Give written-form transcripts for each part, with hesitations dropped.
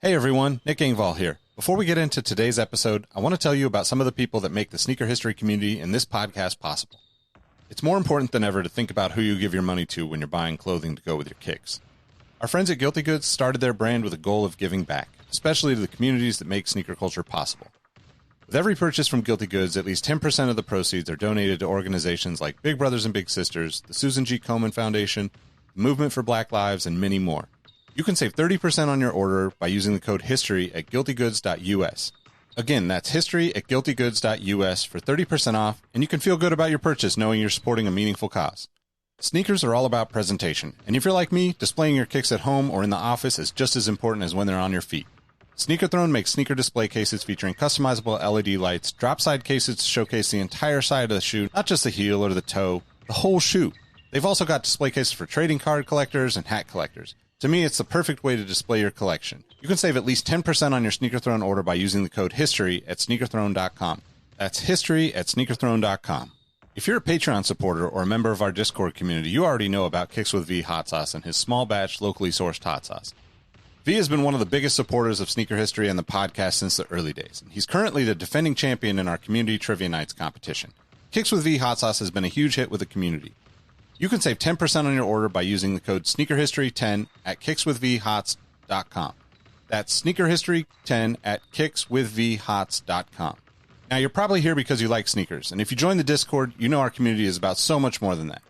Hey everyone, Nick Engvall here. Before we get into today's episode, I want to tell you about some of the people that make the sneaker history community and this podcast possible. It's more important than ever to think about who you give your money to when you're buying clothing to go with your kicks. Our friends at Guilty Goods started their brand with a goal of giving back, especially to the communities that make sneaker culture possible. With every purchase from Guilty Goods, at least 10% of the proceeds are donated to organizations like Big Brothers and Big Sisters, the Susan G. Komen Foundation, the Movement for Black Lives, and many more. You can save 30% on your order by using the code HISTORY at guiltygoods.us. Again, that's history at guiltygoods.us for 30% off, and you can feel good about your purchase knowing you're supporting a meaningful cause. Sneakers are all about presentation, and if you're like me, displaying your kicks at home or in the office is just as important as when they're on your feet. Sneaker Throne makes sneaker display cases featuring customizable LED lights, drop-side cases to showcase the entire side of the shoe, not just the heel or the toe, the whole shoe. They've also got display cases for trading card collectors and hat collectors. To me, it's the perfect way to display your collection. You can save at least 10% on your Sneaker Throne order by using the code HISTORY at sneakerthrone.com. That's history at sneakerthrone.com. If you're a Patreon supporter or a member of our Discord community, you already know about Kicks with V hot sauce and his small batch, locally sourced hot sauce. V has been one of the biggest supporters of sneaker history and the podcast since the early days. He's currently the defending champion in our community trivia nights competition. Kicks with V hot sauce has been a huge hit with the community. You can save 10% on your order by using the code SneakerHistory10 at kickswithvhots.com. That's SneakerHistory10 at kickswithvhots.com. Now, you're probably here because you like sneakers, and if you join the Discord, you know our community is about so much more than that.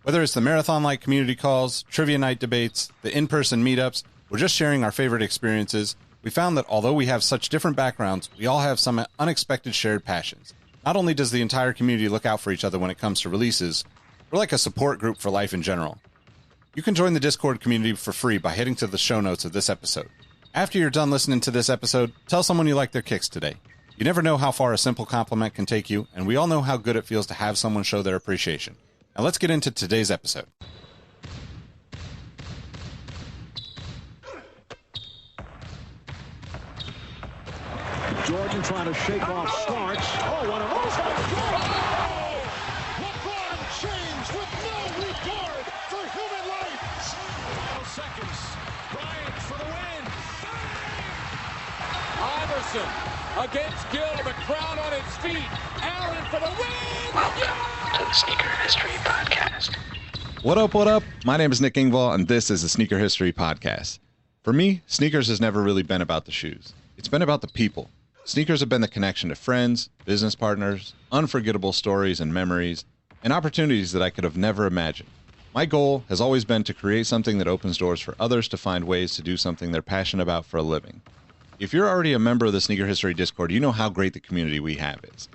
Whether it's the marathon-like community calls, trivia night debates, the in-person meetups, or just sharing our favorite experiences, we found that although we have such different backgrounds, we all have some unexpected shared passions. Not only does the entire community look out for each other when it comes to releases, we're like a support group for life in general. You can join the Discord community for free by heading to the show notes of this episode. After you're done listening to this episode, tell someone you like their kicks today. You never know how far a simple compliment can take you, and we all know how good it feels to have someone show their appreciation. Now let's get into today's episode. Jordan trying to shake off Starks. Oh, what a move! LeBron James with no regard for human life. 12 seconds. Bryant for the win. Iverson against Gill. The crowd on its feet. Allen for the win. Welcome to the Sneaker History Podcast. What up, what up? My name is Nick Engvall, and this is the Sneaker History Podcast. For me, sneakers has never really been about the shoes. It's been about the people. Sneakers have been the connection to friends, business partners, unforgettable stories and memories, and opportunities that I could have never imagined. My goal has always been to create something that opens doors for others to find ways to do something they're passionate about for a living. If you're already a member of the Sneaker History Discord, you know how great the community we have is.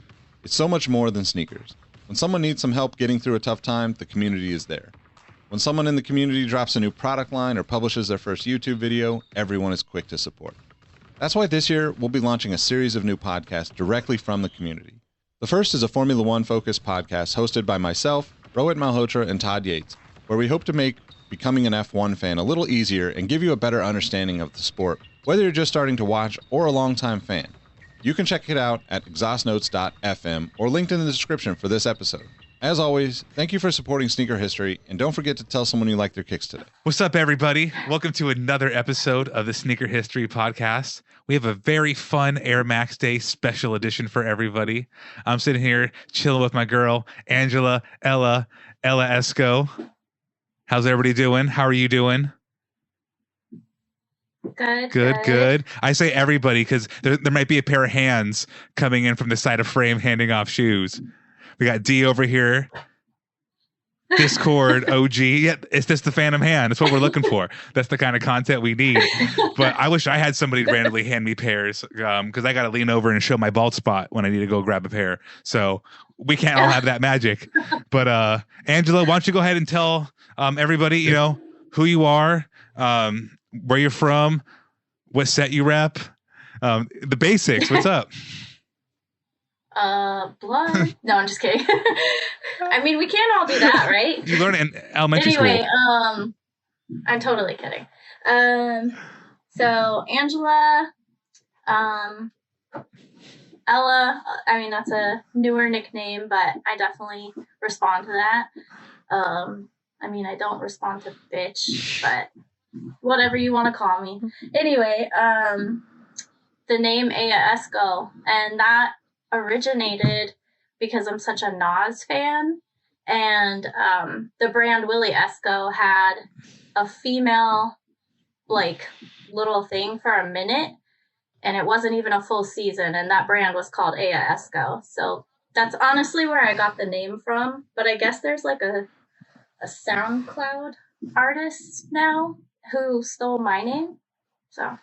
It's so much more than sneakers. When someone needs some help getting through a tough time, the community is there. When someone in the community drops a new product line or publishes their first YouTube video, everyone is quick to support. That's why this year we'll be launching a series of new podcasts directly from the community. The first is a Formula One focused podcast hosted by myself, Rohit Malhotra, and Todd Yates, where we hope to make becoming an F1 fan a little easier and give you a better understanding of the sport, whether you're just starting to watch or a longtime fan. You can check it out at exhaustnotes.fm or linked in the description for this episode. As always, thank you for supporting Sneaker History, and don't forget to tell someone you like their kicks today. What's up, everybody? Welcome to another episode of the Sneaker History Podcast. We have a very fun Air Max Day special edition for everybody. I'm sitting here chilling with my girl, Ella Esco. How's everybody doing? How are you doing? Good. I say everybody because there might be a pair of hands coming in from the side of frame handing off shoes. We got D over here. Discord OG. Yeah, it's just the Phantom hand. That's what we're looking for. That's the kind of content we need. But I wish I had somebody randomly hand me pairs because I got to lean over and show my bald spot when I need to go grab a pair. So we can't all have that magic. But Angela, why don't you go ahead and tell everybody, who you are, where you're from, what set you rep, the basics. What's up? Blood. No, I'm just kidding. I mean, we can't all do that, right? You learn in elementary school. Anyway, I'm totally kidding. So Angela, Ella, I mean, that's a newer nickname, but I definitely respond to that. I mean, I don't respond to bitch, but whatever you want to call me. Anyway, the name Aya Esco, and that originated because I'm such a Nas fan, and the brand Willie Esco had a female like little thing for a minute, and it wasn't even a full season, and that brand was called Aya Esco. So that's honestly where I got the name from, but I guess there's like a SoundCloud artist now who stole my name. So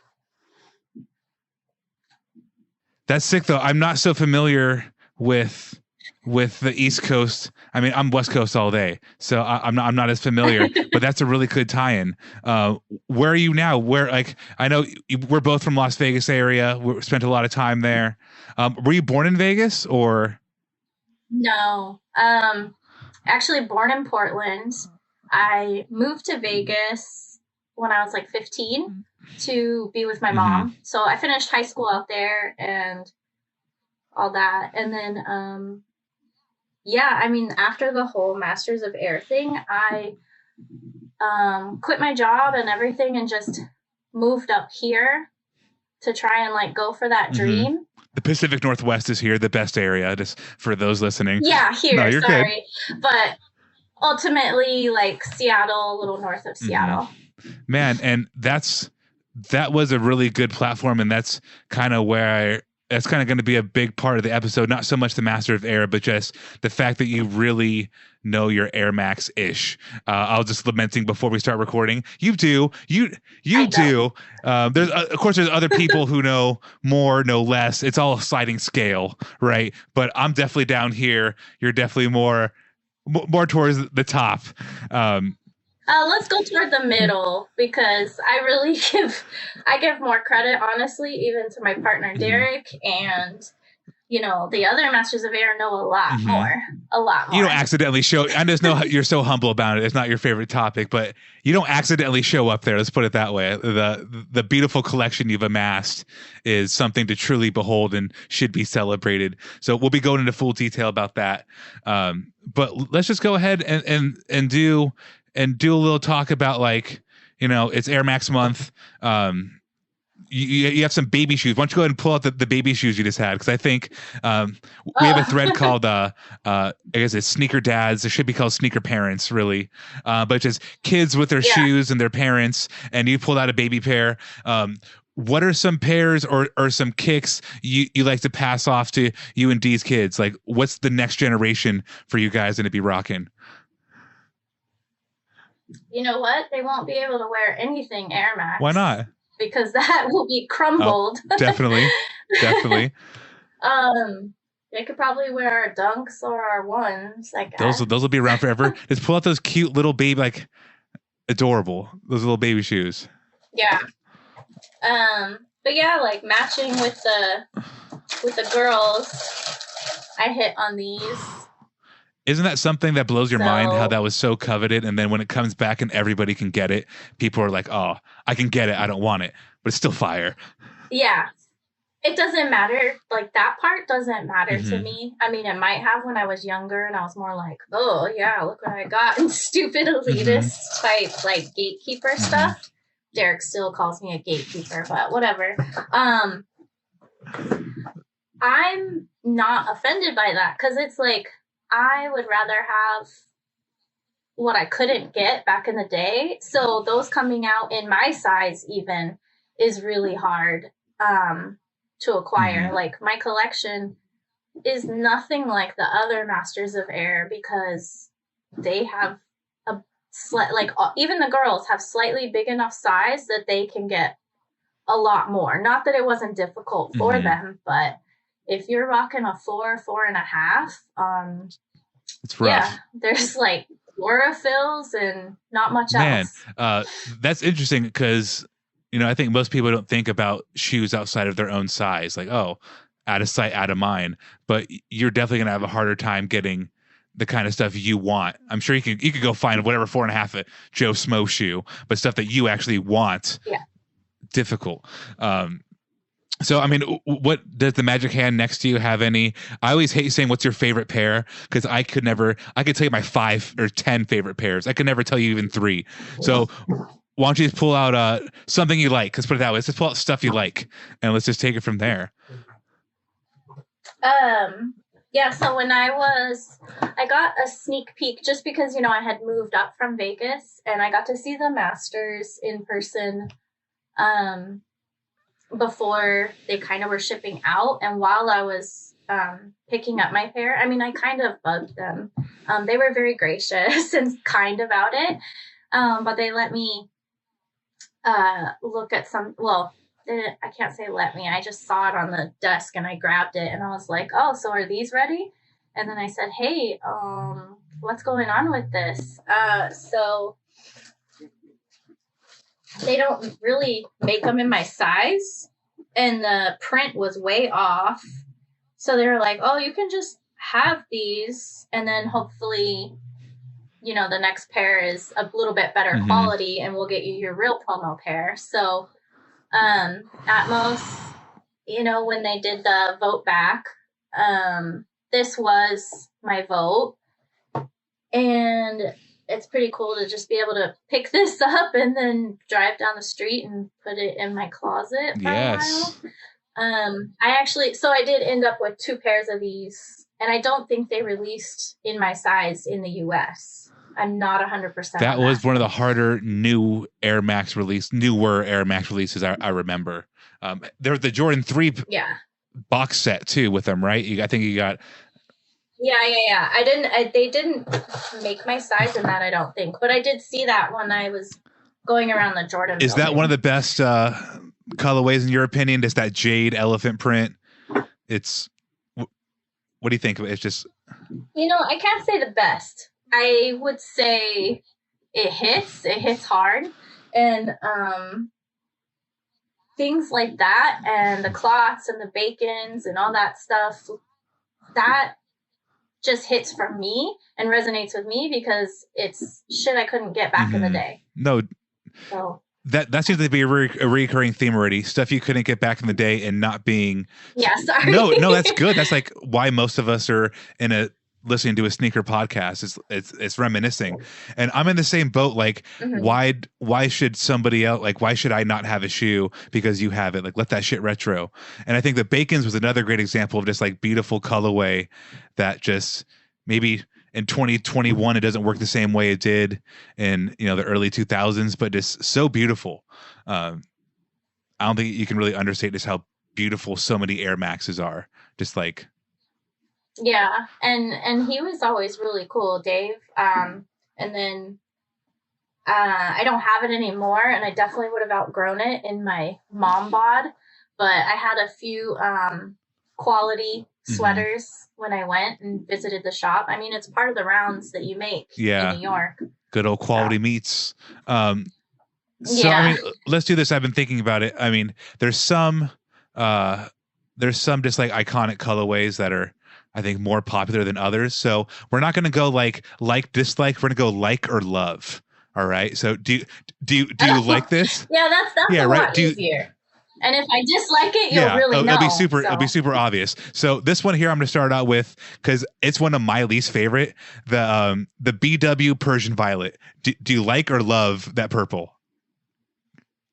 That's sick though. I'm not so familiar with the East Coast. I mean, I'm West Coast all day, so I'm not as familiar. But that's a really good tie-in. Where are you now? Where, like, I know we're both from Las Vegas area. We spent a lot of time there. Were you born in Vegas or? no, actually born in Portland. I moved to Vegas when I was like 15 to be with my mom. So I finished high school out there and all that. And then, yeah, I mean, after the whole Masters of Air thing, I quit my job and everything and just moved up here to try and like go for that dream. The Pacific Northwest is here, the best area, just for those listening. Yeah, here, No, you're sorry. Good. But ultimately, like Seattle, a little north of Seattle. Man, and that was a really good platform, and that's kind of where that's kind of going to be a big part of the episode. Not so much the Master of Air, but just the fact that you really know your Air Max ish. I was just lamenting before we start recording. You do. You do. There's of course there's other people who know more, know less. It's all a sliding scale, right? But I'm definitely down here. You're definitely more towards the top. Let's go toward the middle because I really give more credit, honestly, even to my partner Derek, and you know the other Masters of Air know a lot more. You don't accidentally show. I just know you're so humble about it. It's not your favorite topic, but you don't accidentally show up there. Let's put it that way. The beautiful collection you've amassed is something to truly behold and should be celebrated. So we'll be going into full detail about that. But let's just go ahead and do a little talk about, like, you know, it's Air Max month. You have some baby shoes. Why don't you go ahead and pull out the baby shoes you just had? Because I think we have a thread called I guess it's Sneaker Dads. It should be called Sneaker Parents, really. But just kids with their shoes and their parents, and you pulled out a baby pair. What are some pairs or some kicks you like to pass off to you and Dee's kids? Like, what's the next generation for you guys going to be rocking? You know what? They won't be able to wear anything Air Max. Why not? Because that will be crumbled. Oh, definitely. They could probably wear our Dunks or our ones. I guess. Those will be around forever. Just pull out those cute little baby, like, adorable, those little baby shoes. Yeah. But yeah, like matching with the girls, I hit on these. Isn't that something that blows your mind, how that was so coveted, and then when it comes back and everybody can get it, people are like, oh, I can get it, I don't want it, but it's still fire. Yeah. It doesn't matter. Like, that part doesn't matter to me. I mean, it might have when I was younger and I was more like, oh, yeah, look what I got. And stupid elitist type, like, gatekeeper stuff. Derek still calls me a gatekeeper, but whatever. I'm not offended by that because it's like, I would rather have what I couldn't get back in the day. So those coming out in my size even is really hard to acquire. Like, my collection is nothing like the other Masters of Air because they have even the girls have slightly big enough size that they can get a lot more. Not that it wasn't difficult for them, but if you're rocking a 4.5, it's rough. Yeah, there's like chlorophylls and not much else. That's interesting because, you know, I think most people don't think about shoes outside of their own size. Like, oh, out of sight, out of mind. But you're definitely gonna have a harder time getting the kind of stuff you want. I'm sure you could go find whatever 4.5 Joe Smo shoe, but stuff that you actually want, difficult. So, I mean, what does the magic hand next to you have any? I always hate saying what's your favorite pair because I could tell you my 5 or 10 favorite pairs. I could never tell you even 3. So why don't you just pull out something you like? Let's put it that way. Let's just pull out stuff you like, and let's just take it from there. Yeah, so when I got a sneak peek just because, I had moved up from Vegas and I got to see the Masters in person before they kind of were shipping out. And while I was picking up my pair, I kind of bugged them. They were very gracious and kind about it, but they let me look at some, well, I can't say let me. I just saw it on the desk and I grabbed it and I was like, oh, so are these ready? And then I said, hey, what's going on with this? So they don't really make them in my size and the print was way off. So they were like, oh, you can just have these and then hopefully, the next pair is a little bit better quality and we'll get you your real promo pair. So Atmos, when they did the vote back, this was my vote, and it's pretty cool to just be able to pick this up and then drive down the street and put it in my closet for a while. I did end up with 2 pairs of these, and I don't think they released in my size in the US. I'm not 100%. That was one of the harder newer Air Max releases I remember. There was the Jordan 3 box set too with them, right? I think you got. Yeah. They didn't make my size in that, I don't think, but I did see that when I was going around the Jordan. Is that one of the best colorways in your opinion? Just that jade elephant print. It's. What do you think of it? It's just. I can't say the best. I would say it hits hard, and things like that, and the cloths and the bacons and all that stuff, that just hits for me and resonates with me because it's shit I couldn't get back in the day. No, so that seems to be a recurring theme already. Stuff you couldn't get back in the day and not being. Yeah, sorry. No, that's good. That's like why most of us are listening to a sneaker podcast. It's reminiscing, and I'm in the same boat. Like, why should somebody else, like, why should I not have a shoe because you have it? Like, let that shit retro. And I think the Bacons was another great example of just like beautiful colorway that just maybe in 2021 it doesn't work the same way it did in the early 2000s, but just so beautiful. I don't think you can really understate just how beautiful so many Air Maxes are. Just like. Yeah, and he was always really cool, Dave. And then I don't have it anymore, and I definitely would have outgrown it in my mom bod. But I had a few quality sweaters when I went and visited the shop. It's part of the rounds that you make in New York. Good old quality meats. Let's do this. I've been thinking about it. There's some just like iconic colorways that are, I think, more popular than others. So we're not going to go like dislike. We're going to go like or love. All right. So do you like this? Yeah, that's a lot easier. And if I dislike it, you'll really know. It'll be super obvious. So this one here, I'm going to start out with because it's one of my least favorite. The BW Persian Violet. Do you like or love that purple?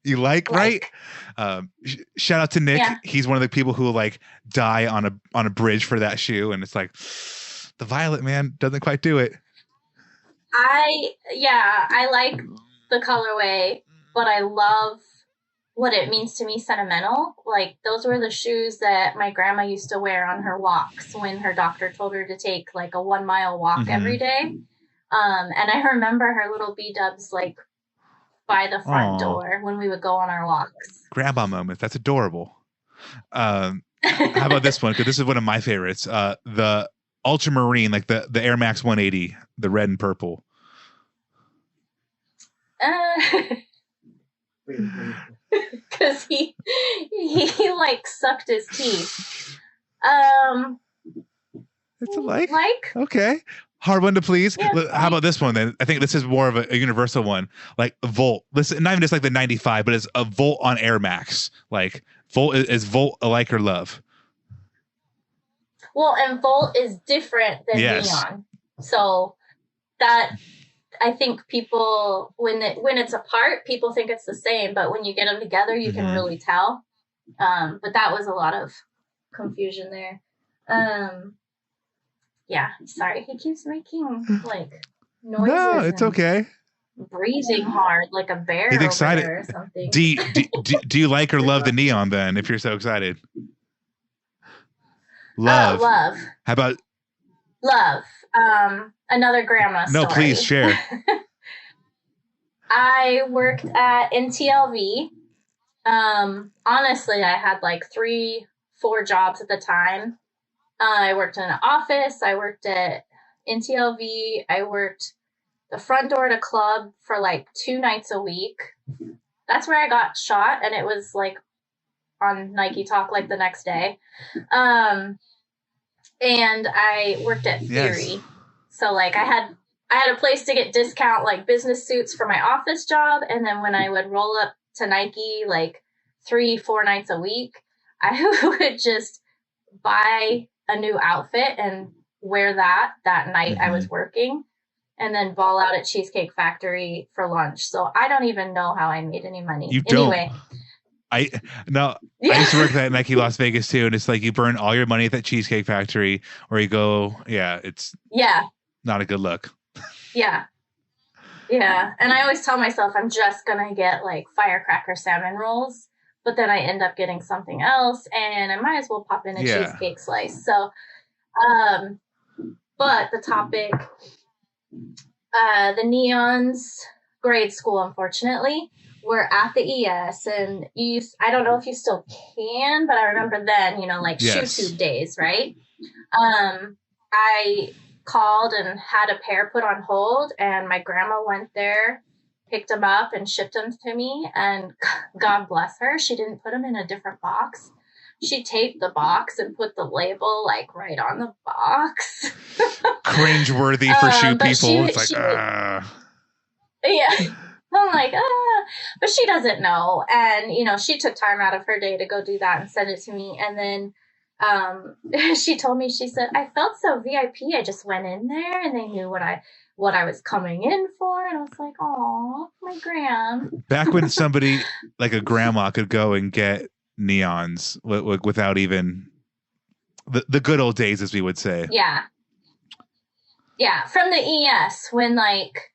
You like, right? Shout out to Nick. Yeah. He's one of the people who like die on a bridge for that shoe, and it's like the violet, man, doesn't quite do it. I like the colorway, but I love what it means to me sentimental. Like, those were the shoes that my grandma used to wear on her walks when her doctor told her to take like a 1 mile walk every day. And I remember her little B-dubs like by the front door when we would go on our walks. Grandma moments. That's adorable. How about this one? Because this is one of my favorites. The ultramarine, like the Air Max 180, the red and purple. Because he like sucked his teeth. It's a like. Okay. Hard one to please. Yeah, how about this one then? I think this is more of a universal one. Like Volt. Listen, not even just like the 95, but it's a Volt on Air Max. Like Volt is Volt a like or love? Well, and Volt is different than Neon. So that I think people, when it's apart, people think it's the same, but when you get them together, you can really tell. But that was a lot of confusion there. Yeah, sorry. He keeps making like noises. No, it's okay. Breathing hard like a bear. He's excited. Over there or something. Do you like or love the neon then? If you're so excited, love. Love. How about love? Another grandma story. No, please share. I worked at NTLV. Honestly, I had like 3-4 jobs at the time. I worked in an office. I worked at NTLV. I worked the front door to club for like 2 nights a week. That's where I got shot, and it was like on NikeTalk like the next day. And I worked at Theory. Yes. So like I had a place to get discount like business suits for my office job, and then when I would roll up to Nike like 3-4 nights a week, I would just buy a new outfit and wear that night I was working, and then ball out at Cheesecake Factory for lunch. So I don't even know how I made any money. You anyway, I used to work at Nike Las Vegas too, and it's like you burn all your money at that Cheesecake Factory, or you go, it's not a good look. Yeah. And I always tell myself I'm just gonna get like firecracker salmon rolls, but then I end up getting something else, and I might as well pop in a cheesecake slice. So, but the topic, the Neons grade school, unfortunately, were at the ES, and I don't know if you still can, but I remember then, like shoe tube days, right? I called and had a pair put on hold, and my grandma went there, picked them up, and shipped them to me, and God bless her, she didn't put them in a different box. She taped the box and put the label like right on the box. Cringeworthy for shoe people. It's like, yeah. I'm like, but she doesn't know. And, she took time out of her day to go do that and send it to me. And then she told me, she said, I felt so VIP. I just went in there and they knew what I was coming in for. And I was like, oh, my gram. Back when somebody like a grandma could go and get neons without even the good old days, as we would say. Yeah. From the ES, when like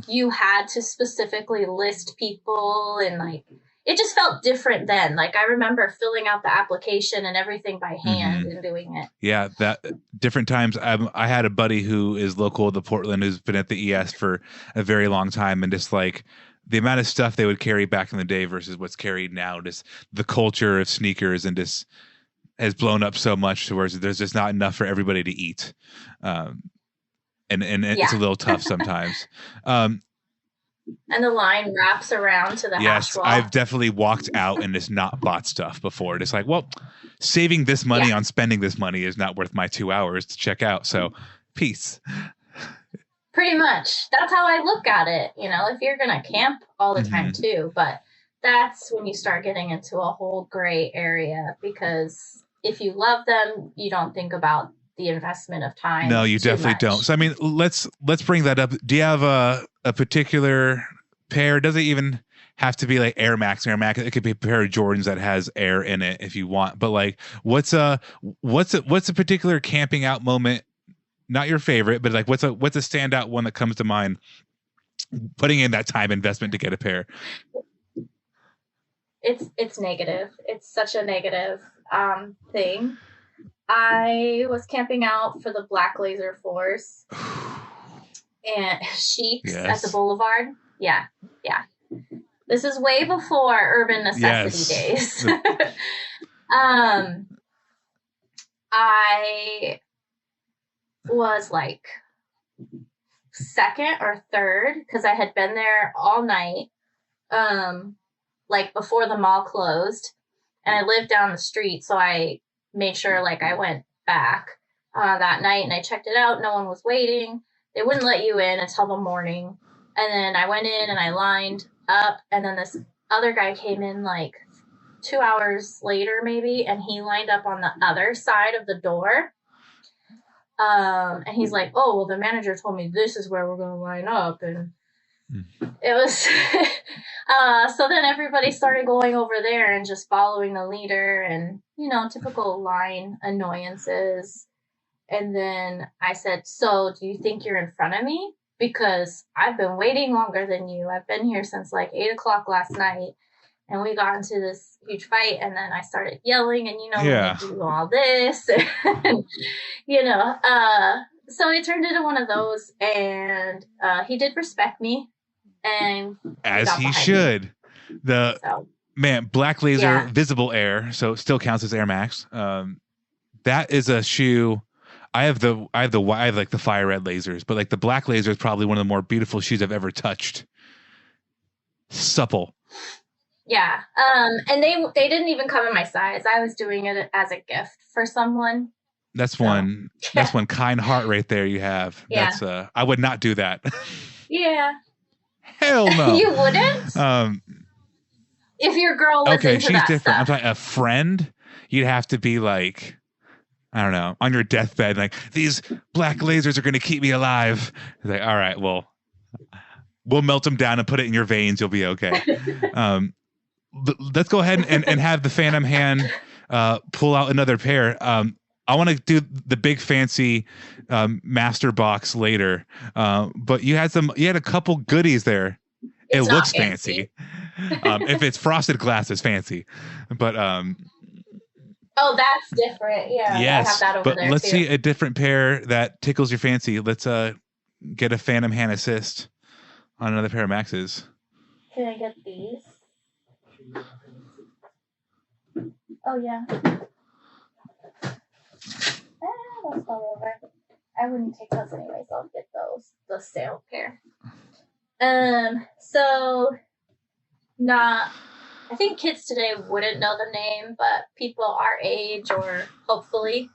you had to specifically list people, and like it just felt different then. Like I remember filling out the application and everything by hand and doing it. Yeah, that different times. I had a buddy who is local to Portland who's been at the ES for a very long time, and just like the amount of stuff they would carry back in the day versus what's carried now, just the culture of sneakers and just has blown up so much to where there's just not enough for everybody to eat. And it's a little tough sometimes. And the line wraps around to the hash wall. I've definitely walked out and just not bought stuff before. It's like, well, saving this money on spending this money is not worth my 2 hours to check out. So peace. Pretty much. That's how I look at it. If you're going to camp all the time too, but that's when you start getting into a whole gray area, because if you love them, you don't think about the investment of time. No, you definitely don't. So, I mean, let's bring that up. Do you have a particular pair? Does it even have to be like Air Max? It could be a pair of Jordans that has air in it if you want. But like, what's a particular camping out moment? Not your favorite, but like, what's a standout one that comes to mind? Putting in that time investment to get a pair. It's negative. It's such a negative thing. I was camping out for the Black Laser Force and Sheik's at the Boulevard. Yeah. This is way before Urban Necessity days. I was like second or third because I had been there all night, like before the mall closed, and I lived down the street, so I made sure like I went back that night and I checked it out. No one was waiting. They wouldn't let you in until the morning. And then I went in and I lined up, and then this other guy came in like 2 hours later maybe, and he lined up on the other side of the door. And he's like, oh, well, the manager told me this is where we're going to line up. And it was, so then everybody started going over there and just following the leader and, typical line annoyances. And then I said, so do you think you're in front of me? Because I've been waiting longer than you. I've been here since like 8:00 last night. And we got into this huge fight. And then I started yelling and, Yeah. we do all this. And, so it turned into one of those. And he did respect me. And as he should. Black Laser Yeah. Visible Air, so it still counts as Air Max. That is a shoe. I have like the fire red lasers, but like the black laser is probably one of the more beautiful shoes I've ever touched. Supple. Yeah. And they didn't even come in my size. I was doing it as a gift for someone. That's one kind heart right there you have. Yeah. That's I would not do that. Yeah. Hell no. You wouldn't? If your girl was okay, into she's that different. I'm stuff. talking a friend. You'd have to be like, I don't know, on your deathbed, like, these black lasers are going to keep me alive. It's like, all right, well, we'll melt them down and put it in your veins. You'll be okay. Let's go ahead and have the Phantom Hand pull out another pair. I want to do the big fancy master box later, but you had a couple goodies there. It looks fancy. If it's frosted glass, it's fancy. But oh, that's different. Yeah, yes, I have that over but there let's too. see a different pair that tickles your fancy. Let's get a Phantom Hand assist on another pair of Maxes. Can I get these? Oh yeah. Those fall over. I wouldn't take those anyways. I'll get those. The sale pair. So I think kids today wouldn't know the name, but people our age or hopefully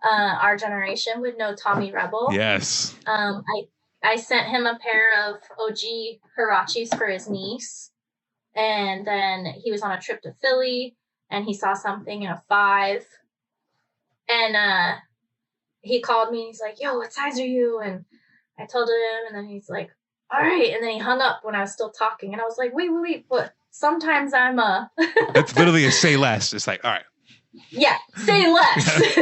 our generation would know Tommy Rebel. Yes. I sent him a pair of OG Hirachis for his niece, and then he was on a trip to Philly and he saw something in a 5, and he called me and he's like, yo, what size are you? And I told him, and then he's like, all right. And then he hung up when I was still talking. And I was like, wait, but sometimes I'm That's literally a say less. It's like, all right. Yeah, say less.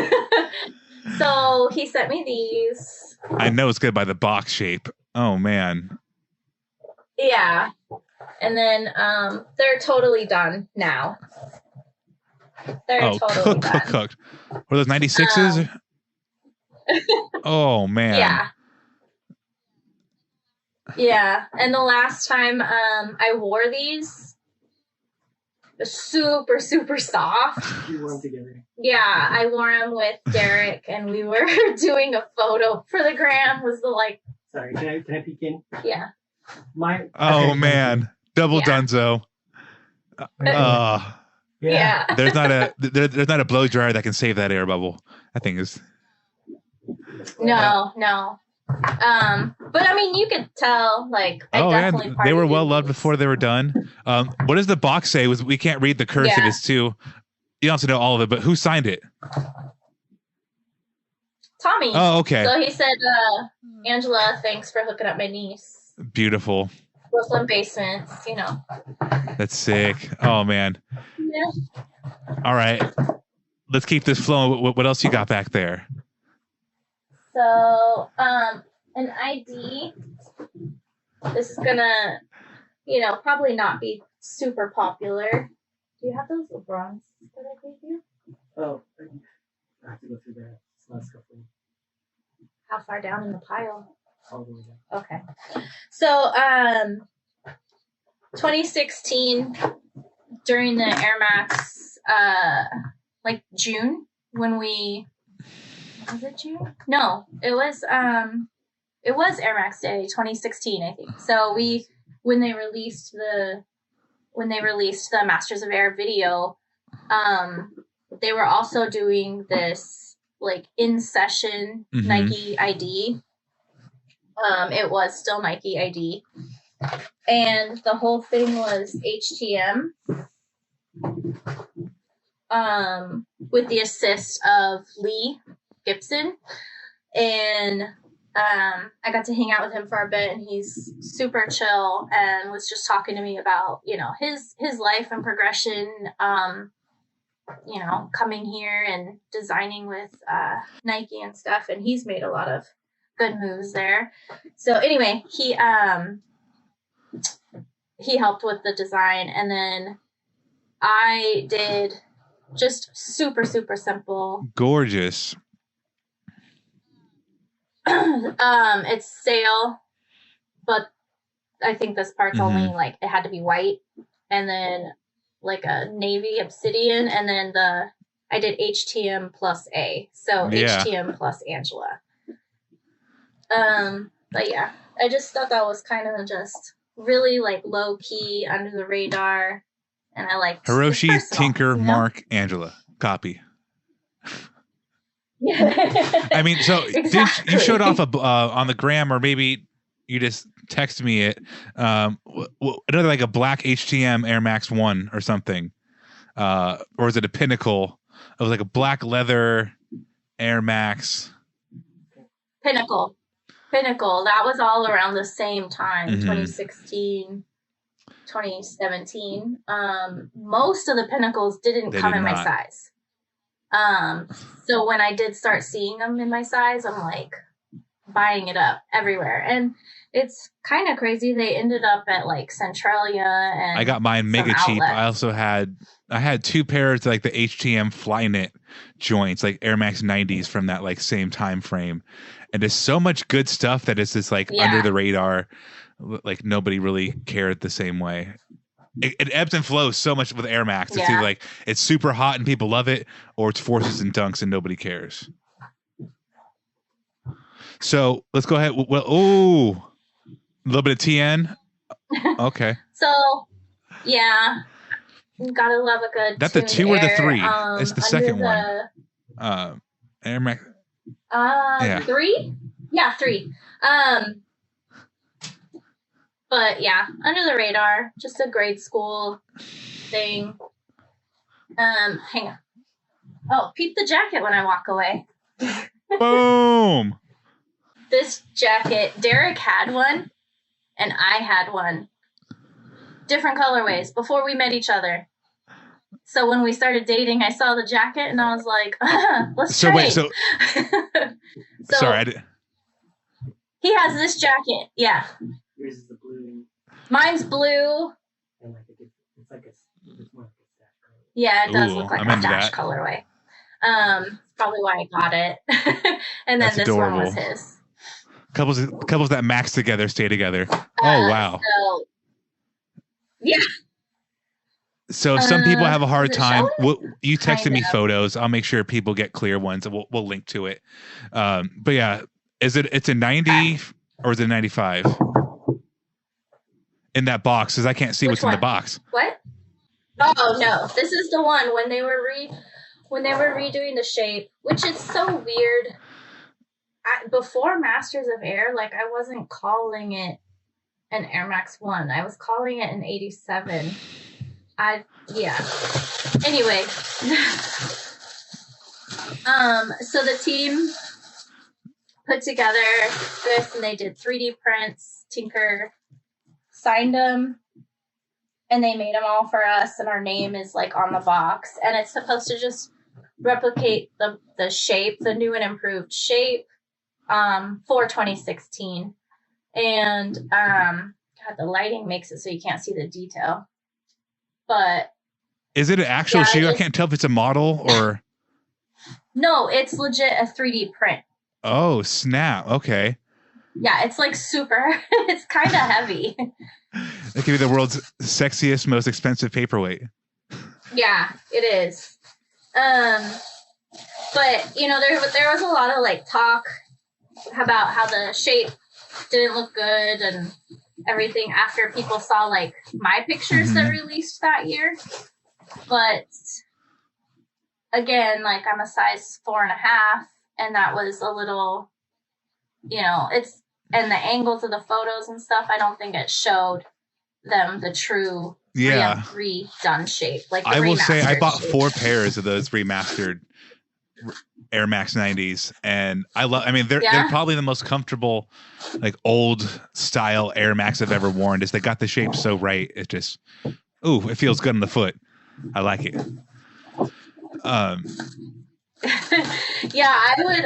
So he sent me these. I know it's good by the box shape. Oh, man. Yeah. And then they're totally done now. They're totally done. Cooked. Were those 96s? Oh, man. Yeah. Yeah. And the last time I wore these, it was super, super soft. You wore them together. Yeah, I wore them with Derek, and we were doing a photo for the gram. Was the like? Sorry, can I peek in? Yeah. Oh man, double dunzo. Yeah. There's not a blow dryer that can save that air bubble. I think is. No. But I mean, you could tell. Like, they were well loved before they were done. What does the box say? We can't read the cursive. Yeah. It's too. You also know all of it, but who signed it? Tommy. Oh, okay. So he said, Angela, thanks for hooking up my niece. Beautiful. Brooklyn basements, That's sick. Oh man. Yeah. All right. Let's keep this flowing. What else you got back there? So, an ID. This is gonna, probably not be super popular. Do you have those LeBrons that I gave you? Oh, I have to go through that. It's not scuffling. How far down in the pile? All the way down. Okay. So, 2016, during the Air Max, like June, when was it June? No, it was Air Max Day, 2016, I think. So when they released the Masters of Air video, they were also doing this like in session Nike ID. It was still Nike ID, and the whole thing was HTM, with the assist of Lee Gibson. And I got to hang out with him for a bit, and he's super chill and was just talking to me about, you know, his life and progression, you know, coming here and designing with Nike and stuff. And he's made a lot of good moves there. So anyway, he helped with the design, and then I did just super, super simple. Gorgeous. It's sail, but I think this part's only like, it had to be white, and then like a navy obsidian, and then I did HTM plus A, so Yeah. HTM plus Angela. But yeah, I just thought that was kind of just really like low key, under the radar, and I liked Hiroshi, it's personal, Tinker, you know? Mark, Angela. Copy. Yeah. I mean, so Exactly. you showed off on the gram, or maybe you just texted me it. Another like a black HTM Air Max 1 or something, or is it a Pinnacle? It was like a black leather Air Max. Pinnacle. That was all around the same time, 2016, 2017. Most of the Pinnacles didn't come in my size. So when I did start seeing them in my size, I'm like buying it up everywhere. And it's kind of crazy. They ended up at like Centralia, and I got mine mega cheap. I also had 2 pairs like the HTM Flyknit joints, like Air Max 90s from that like same time frame. And there's so much good stuff that is just like under the radar. Like nobody really cared the same way. It ebbs and flows so much with Air Max. It's either like it's super hot and people love it, or it's forces and dunks and nobody cares. So let's go ahead. Well, a little bit of TN. Okay. So yeah, gotta love a good. That's the 2 or the 3. It's the second one. Air Max. 3. Yeah, 3. But yeah, under the radar, just a grade school thing. Hang on. Oh, peep the jacket when I walk away. Boom. This jacket, Derek had one, and I had one. Different colorways before we met each other. So when we started dating, I saw the jacket, and I was like, let's trade. Wait, so sorry, I didn't. He has this jacket, yeah. Yours is the blue. Mine's blue. And like it's like it's more like a stash color. Yeah, it does Ooh, look like I'm a into dash that. colorway. Probably why I got it. And then That's this adorable. one was his. Couples that max together stay together. Oh wow. So, yeah. So some people have a hard is it time. showing? You texted me Kind of. photos. I'll make sure people get clear ones, and we'll link to it. But yeah, it's a 90 or is it 95 in that box? Because I can't see what's in the one? box. What? Oh no, this is the one when they were redoing the shape, which is so weird. Before Masters of Air, like I wasn't calling it an Air Max 1. I was calling it an 87. Anyway. So the team put together this, and they did 3D prints. Tinker signed them, and they made them all for us, and our name is like on the box, and it's supposed to just replicate the shape, the new and improved shape, for 2016. And God, the lighting makes it so you can't see the detail. But is it an actual shoe? I it's- can't tell if it's a model or. No, it's legit a 3D print. Oh snap! Okay, Yeah, it's like super. It's kind of heavy. that could be the world's sexiest, most expensive paperweight. Yeah, it is. But you know, there was a lot of like talk about how the shape didn't look good and everything after people saw like my pictures that released that year. But again, like I'm a size 4.5, and that was a little, you know, and the angles of the photos and stuff, I don't think it showed them the true 3 done shape. Like the I will say I remastered bought shape. 4 pairs of those remastered Air Max 90s, and they're probably the most comfortable, like old style Air Max I've ever worn. Just they got the shape so right. It just, it feels good on the foot. I like it. Yeah, I would.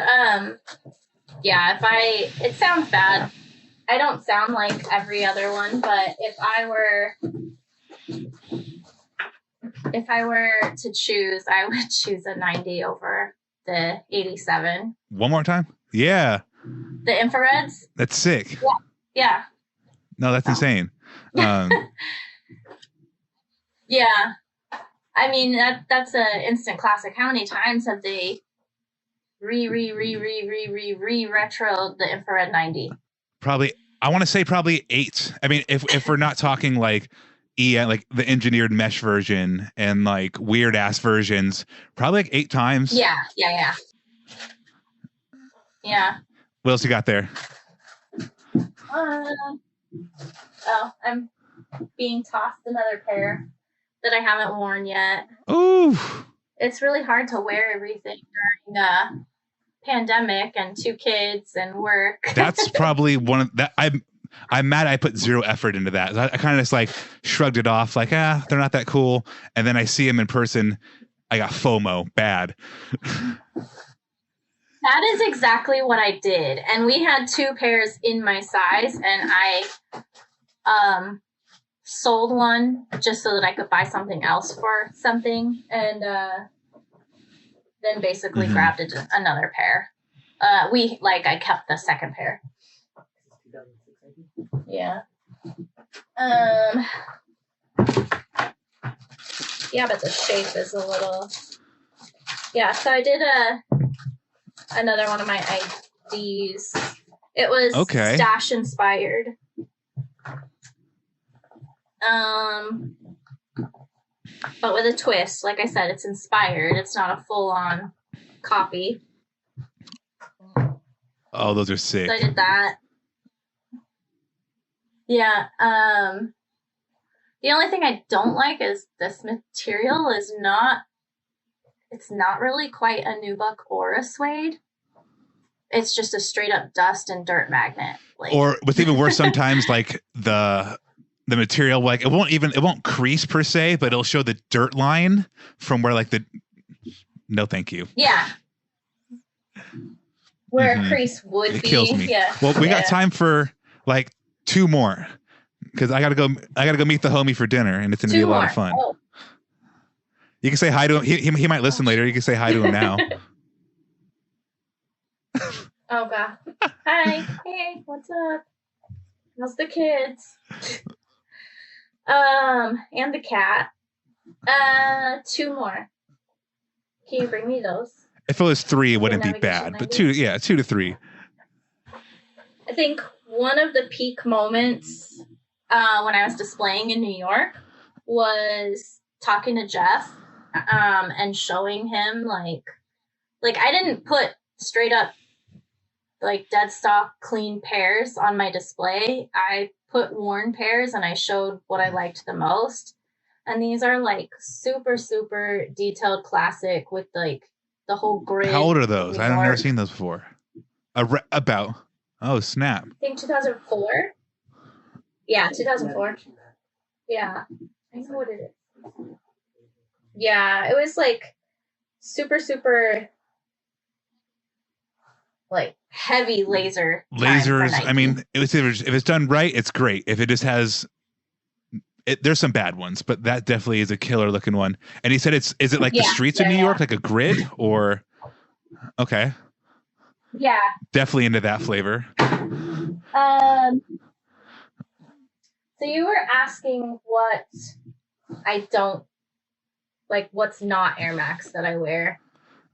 It sounds bad. I don't sound like every other one, but if I were to choose, I would choose a 90 over the 87. One more time. Yeah. The infrareds. That's sick. Yeah. No, that's insane. Yeah. I mean, that's an instant classic. How many times have they retroed the infrared 90? Probably, I want to say probably 8. I mean, if we're not talking like like the engineered mesh version and like weird ass versions, probably like 8 times. Yeah. What else you got there? I'm being tossed another pair that I haven't worn yet. Ooh. It's really hard to wear everything during a pandemic and 2 kids and work. That's probably one of that. I'm mad I put 0 effort into that. I kind of just like shrugged it off, like, they're not that cool. And then I see them in person. I got FOMO bad. That is exactly what I did. And we had 2 pairs in my size, and I sold one just so that I could buy something else for something, and then basically grabbed another pair. I kept the second pair. Yeah. Yeah, but the shape is a little. Yeah, so I did another one of my IDs. It was Stash inspired. But with a twist. Like I said, it's inspired. It's not a full-on copy. Oh, those are sick. So I did that. Yeah. The only thing I don't like is this material is it's not really quite a nubuck or a suede. It's just a straight up dust and dirt magnet. Or what's even worse sometimes, like the material, like it won't crease per se, but it'll show the dirt line from where like no thank you. Yeah. Where a crease would be. It kills me. Yeah. Well, we got time for like 2 more because I gotta go meet the homie for dinner, and it's gonna be a lot of fun. Oh. You can say hi to him. He might listen later. You can say hi to him now. Oh god. Hi. Hey, what's up? How's the kids? And the cat. 2 more. Can you bring me those? If it was 3, it wouldn't be bad. But 2 to 3. I think one of the peak moments when I was displaying in New York was talking to Jeff and showing him like I didn't put straight up like dead stock clean pairs on my display. I put worn pairs and I showed what I liked the most. And these are like super, super detailed classic with like the whole grid. How old are those? I've never seen those before. About. Oh, snap. I think 2004. Yeah, 2004. Yeah. I know what it is. Yeah, it was like super, super like heavy lasers. I mean, if it's done right, it's great. If it just has, there's some bad ones, but that definitely is a killer looking one. And he said is it like the streets of New York, like a grid or? Okay. Yeah. Definitely into that flavor. So you were asking what I don't like, what's not Air Max that I wear.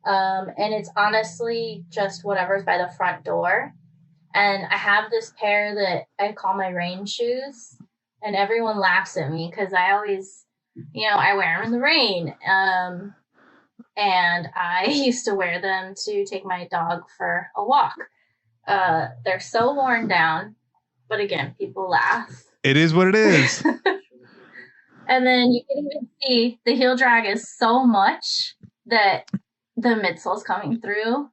And it's honestly just whatever's by the front door. And I have this pair that I call my rain shoes, and everyone laughs at me because I always, I wear them in the rain. And I used to wear them to take my dog for a walk. They're so worn down, but again, people laugh. It is what it is. And then you can even see the heel drag is so much that the midsole's coming through.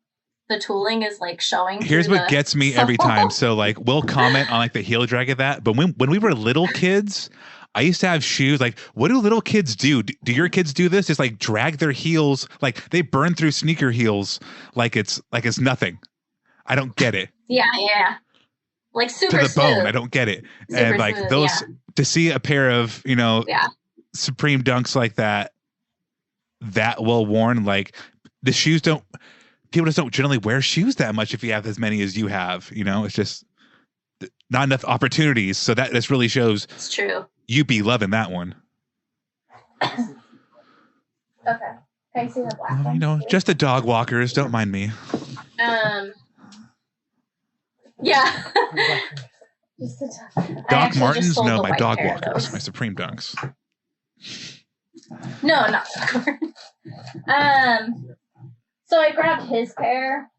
The tooling is like showing. Here's what gets me every time. So like we'll comment on like the heel drag of that, but when we were little kids, I used to have shoes. Like, what do little kids do? Do your kids do this? Just like drag their heels, like they burn through sneaker heels, like it's nothing. I don't get it. Yeah. Like super to the smooth. bone. I don't get it. Super and like smooth, those to see a pair of Supreme Dunks like that well worn, like the shoes don't. People just don't generally wear shoes that much if you have as many as you have. It's just not enough opportunities. So this really shows. It's true. You be loving that one. Okay. Can I see the black one? Just the dog walkers. Don't mind me. Yeah. Doc Martens? No, my dog walkers. My Supreme Dunks. No, not so I grabbed his pair.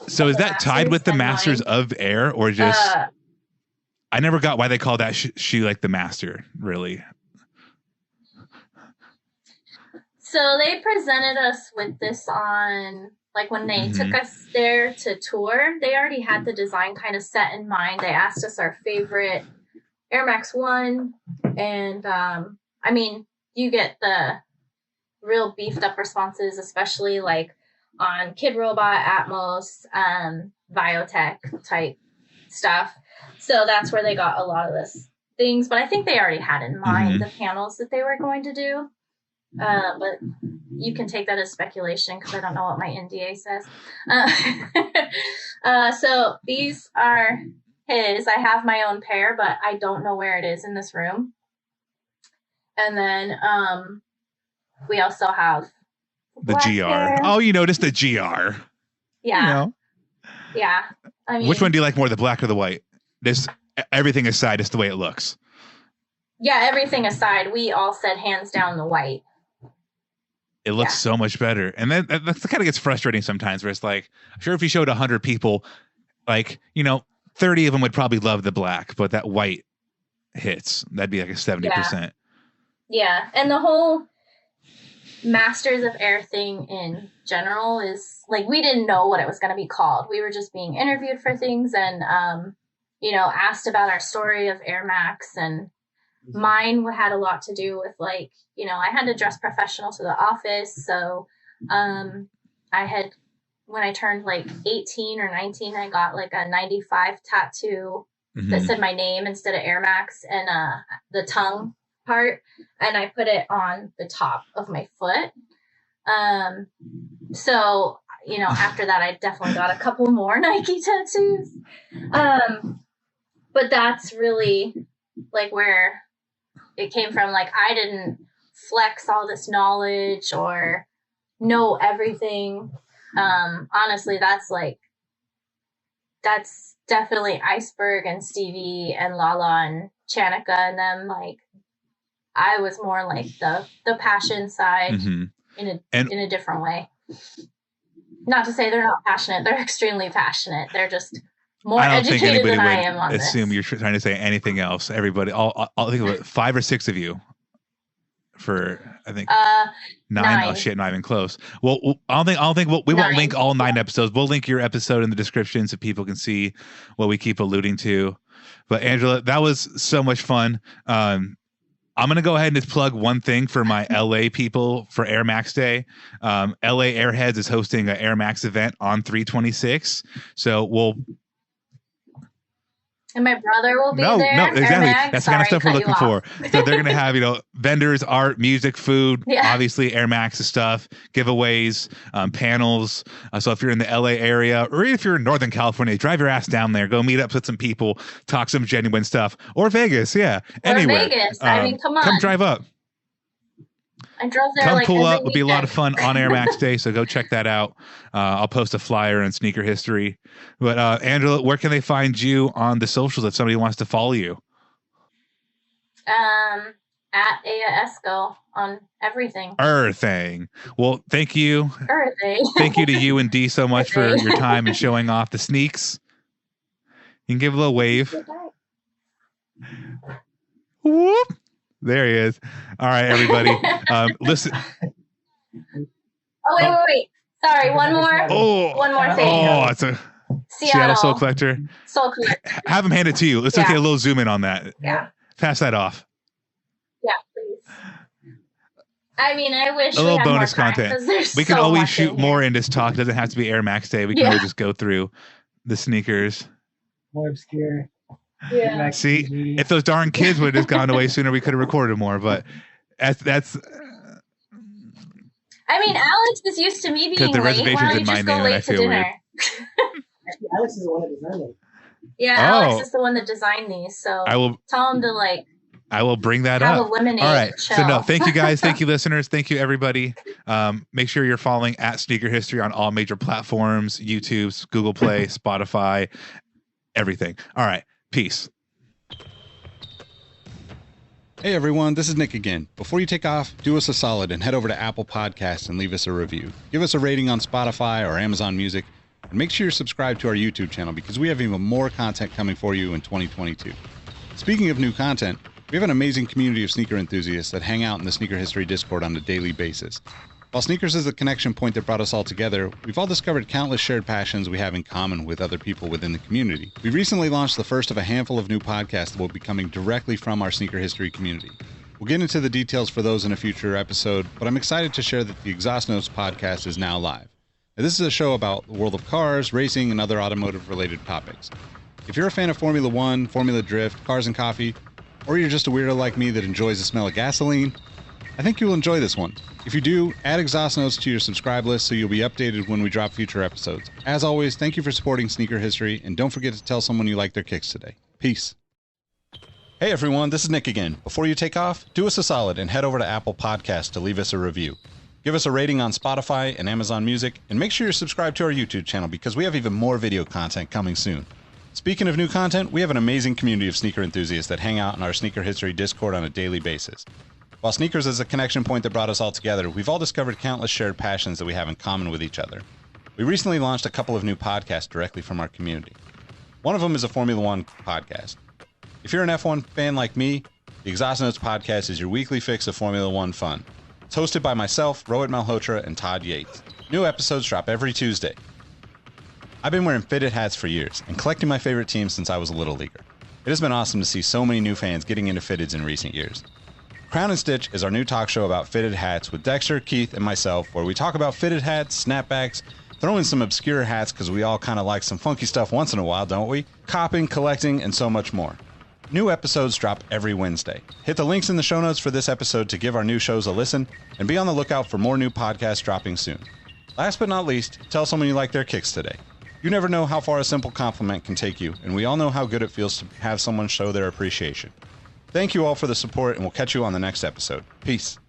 So is that tied with the Masters of Air or just... I never got why they call that shoe like the Master, really. So they presented us with this on... Like when they took us there to tour, they already had the design kind of set in mind. They asked us our favorite Air Max 1. And I mean, you get the real beefed up responses, especially like on Kid Robot, Atmos, Biotech type stuff. So that's where they got a lot of this things. But I think they already had in mind the panels that they were going to do. But you can take that as speculation because I don't know what my NDA says. So these are his. I have my own pair, but I don't know where it is in this room. And then we also have the GR. Hair. Oh, just the GR. Yeah. Yeah. I mean, which one do you like more, the black or the white? This everything aside, just the way it looks. Yeah, everything aside, we all said hands down the white. It looks so much better. And then that kind of gets frustrating sometimes where it's like, I'm sure if you showed 100 people, like, 30 of them would probably love the black, but that white hits. That'd be like a 70%. Yeah. And the whole Masters of Air thing in general is like, we didn't know what it was going to be called. We were just being interviewed for things and, asked about our story of Air Max, and mine had a lot to do with like, I had to dress professional to the office. So when I turned like 18 or 19, I got like a 95 tattoo that said my name instead of Air Max and the tongue part. And I put it on the top of my foot. So, after that, I definitely got a couple more Nike tattoos. But that's really like where it came from. Like, I didn't flex all this knowledge or know everything. Honestly, that's definitely Iceberg and Stevie and Lala and Chanika and them. Like, I was more like the passion side in a different way. Not to say they're not passionate. They're extremely passionate. They're just more educated than I am on this. Assume you're trying to say anything else. Everybody, I'll think of it, 5 or 6 of you. For I think 9. Oh shit, not even close. Well, I don't think we won't link all 9 episodes. We'll link your episode in the description so people can see what we keep alluding to. But Angela, that was so much fun. I'm gonna go ahead and just plug one thing for my LA people for Air Max Day. LA Airheads is hosting an Air Max event on 3/26. So we'll. And my brother will be there. No, exactly. That's the kind of stuff we're looking for. So they're going to have, vendors, art, music, food, obviously Air Max stuff, giveaways, panels. So if you're in the LA area or if you're in Northern California, drive your ass down there, go meet up with some people, talk some genuine stuff. Or Vegas, anywhere. Or Vegas. I mean, come on. Come drive up. I drove there Come like pull up. It'll be a lot of fun on Air Max Day, so go check that out. I'll post a flyer on Sneaker History. But Angela, where can they find you on the socials if somebody wants to follow you? At Aya Esco on everything. Well, thank you. Thank you to you and Dee so much for your time and showing off the sneaks. You can give a little wave. Whoop. There he is. All right, everybody. Listen. Oh, wait. Sorry, one more thing. Oh, it's a Seattle Soul Collector. Soul Collector. Have him hand it to you. Let's take a little zoom in on that. Yeah. Pass that off. Yeah, please. I mean, I wish a little we had bonus more time, content. We can always shoot more in this talk. It doesn't have to be Air Max Day. We can really just go through the sneakers. More obscure. Yeah. See, if those darn kids would have gone away sooner, we could have recorded more. But that's. I mean, Alex is used to me being the late. reservation's Why don't in you my just name go and I late to feel dinner? weird. Actually, Alex is the one that designed it. Yeah, Alex is the one that designed these. So tell him to I will bring that have up. A lemonade. All right. Chill. So no, thank you guys. Thank you, listeners. Thank you, everybody. Make sure you're following at Sneaker History on all major platforms: YouTube, Google Play, Spotify, everything. All right. Peace. Hey everyone, this is Nick again. Before you take off, do us a solid and head over to Apple Podcasts and leave us a review. Give us a rating on Spotify or Amazon Music, and make sure you're subscribed to our YouTube channel because we have even more content coming for you in 2022. Speaking of new content, we have an amazing community of sneaker enthusiasts that hang out in the Sneaker History Discord on a daily basis. While sneakers is the connection point that brought us all together, we've all discovered countless shared passions we have in common with other people within the community. We recently launched the first of a handful of new podcasts that will be coming directly from our Sneaker History community. We'll get into the details for those in a future episode, but I'm excited to share that the Exhaust Notes podcast is now live. Now, this is a show about the world of cars, racing, and other automotive-related topics. If you're a fan of Formula One, Formula Drift, cars and coffee, or you're just a weirdo like me that enjoys the smell of gasoline, I think you'll enjoy this one. If you do, add Exhaust Notes to your subscribe list so you'll be updated when we drop future episodes. As always, thank you for supporting Sneaker History, and don't forget to tell someone you like their kicks today. Peace. Hey everyone, this is Nick again. Before you take off, do us a solid and head over to Apple Podcasts to leave us a review. Give us a rating on Spotify and Amazon Music, and make sure you're subscribed to our YouTube channel because we have even more video content coming soon. Speaking of new content, we have an amazing community of sneaker enthusiasts that hang out in our Sneaker History Discord on a daily basis. While sneakers is a connection point that brought us all together, we've all discovered countless shared passions that we have in common with each other. We recently launched a couple of new podcasts directly from our community. One of them is a Formula One podcast. If you're an F1 fan like me, the Exhaust Notes podcast is your weekly fix of Formula One fun. It's hosted by myself, Rohit Malhotra, and Todd Yates. New episodes drop every Tuesday. I've been wearing fitted hats for years and collecting my favorite teams since I was a little leaguer. It has been awesome to see so many new fans getting into fitteds in recent years. Crown and Stitch is our new talk show about fitted hats with Dexter, Keith, and myself, where we talk about fitted hats, snapbacks, throw in some obscure hats because we all kind of like some funky stuff once in a while, don't we? Copping, collecting, and so much more. New episodes drop every Wednesday. Hit the links in the show notes for this episode to give our new shows a listen, and be on the lookout for more new podcasts dropping soon. Last but not least, tell someone you like their kicks today. You never know how far a simple compliment can take you, and we all know how good it feels to have someone show their appreciation. Thank you all for the support, and we'll catch you on the next episode. Peace.